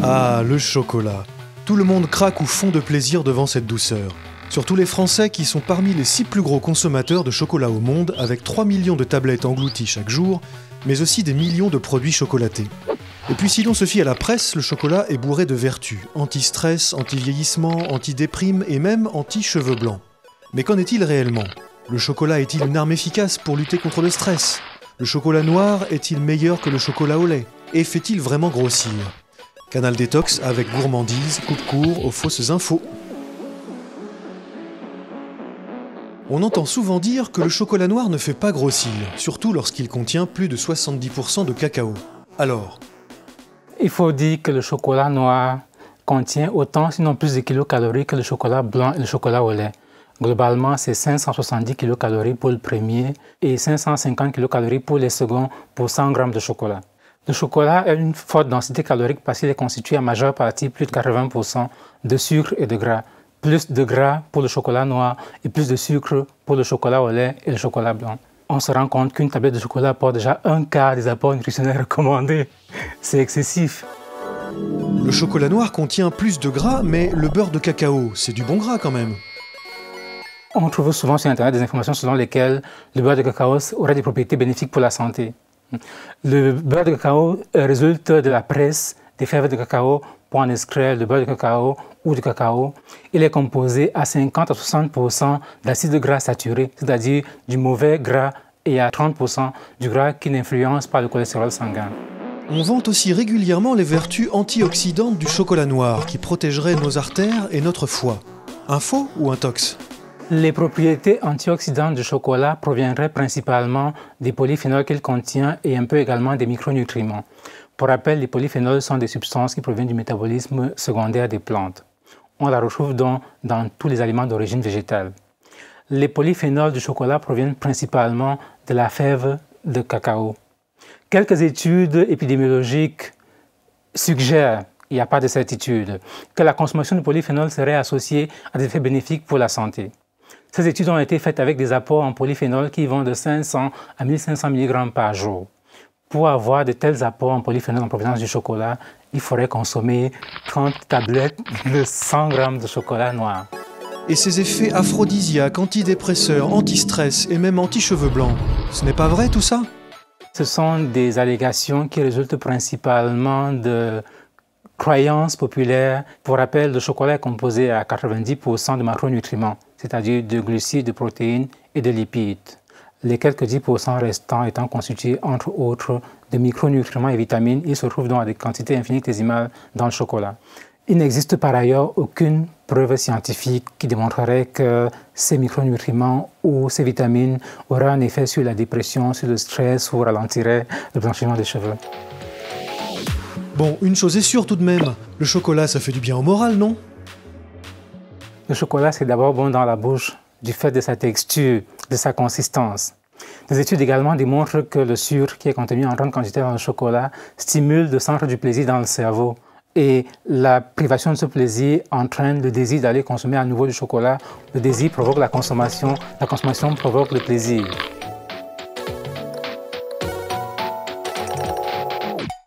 Ah, le chocolat. Tout le monde craque ou fond de plaisir devant cette douceur. Surtout les Français qui sont parmi les 6 plus gros consommateurs de chocolat au monde, avec 3 millions de tablettes englouties chaque jour, mais aussi des millions de produits chocolatés. Et puis si l'on se fie à la presse, le chocolat est bourré de vertus, anti-stress, anti-vieillissement, anti-déprime et même anti-cheveux blancs. Mais qu'en est-il réellement? Le chocolat est-il une arme efficace pour lutter contre le stress? Le chocolat noir est-il meilleur que le chocolat au lait? Et fait-il vraiment grossir? Canal Détox avec gourmandise, coupe court aux fausses infos. On entend souvent dire que le chocolat noir ne fait pas grossir, surtout lorsqu'il contient plus de 70% de cacao. Alors, il faut dire que le chocolat noir contient autant, sinon plus de kilocalories que le chocolat blanc et le chocolat au lait. Globalement, c'est 570 kilocalories pour le premier et 550 kilocalories pour les seconds pour 100 grammes de chocolat. Le chocolat a une forte densité calorique parce qu'il est constitué en majeure partie, plus de 80%, de sucre et de gras. Plus de gras pour le chocolat noir et plus de sucre pour le chocolat au lait et le chocolat blanc. On se rend compte qu'une tablette de chocolat apporte déjà un quart des apports nutritionnels recommandés. C'est excessif. Le chocolat noir contient plus de gras, mais le beurre de cacao, c'est du bon gras quand même. On trouve souvent sur Internet des informations selon lesquelles le beurre de cacao aurait des propriétés bénéfiques pour la santé. Le beurre de cacao résulte de la presse des fèves de cacao pour en extraire le beurre de cacao ou du cacao. Il est composé à 50 à 60% d'acides gras saturés, c'est-à-dire du mauvais gras, et à 30% du gras qui n'influence pas le cholestérol sanguin. On vante aussi régulièrement les vertus antioxydantes du chocolat noir qui protégeraient nos artères et notre foie. Un faux ou un tox? Les propriétés antioxydantes du chocolat proviendraient principalement des polyphénols qu'il contient et un peu également des micronutriments. Pour rappel, les polyphénols sont des substances qui proviennent du métabolisme secondaire des plantes. On la retrouve donc dans tous les aliments d'origine végétale. Les polyphénols du chocolat proviennent principalement de la fève de cacao. Quelques études épidémiologiques suggèrent, il n'y a pas de certitude, que la consommation de polyphénols serait associée à des effets bénéfiques pour la santé. Ces études ont été faites avec des apports en polyphénol qui vont de 500 à 1500 mg par jour. Pour avoir de tels apports en polyphénol en provenance du chocolat, il faudrait consommer 30 tablettes de 100 g de chocolat noir. Et ces effets aphrodisiaques, antidépresseurs, anti-stress et même anti-cheveux blancs, ce n'est pas vrai tout ça? Ce sont des allégations qui résultent principalement de croyances populaires. Pour rappel, le chocolat est composé à 90% de macronutriments, c'est-à-dire de glucides, de protéines et de lipides. Les quelques 10% restants étant constitués, entre autres, de micronutriments et vitamines, ils se trouvent donc à des quantités infinitésimales dans le chocolat. Il n'existe par ailleurs aucune preuve scientifique qui démontrerait que ces micronutriments ou ces vitamines auraient un effet sur la dépression, sur le stress ou ralentiraient le blanchiment des cheveux. Bon, une chose est sûre tout de même, le chocolat ça fait du bien au moral, non? Le chocolat c'est d'abord bon dans la bouche du fait de sa texture, de sa consistance. Des études également démontrent que le sucre qui est contenu en grande quantité dans le chocolat stimule le centre du plaisir dans le cerveau. Et la privation de ce plaisir entraîne le désir d'aller consommer à nouveau du chocolat. Le désir provoque la consommation provoque le plaisir.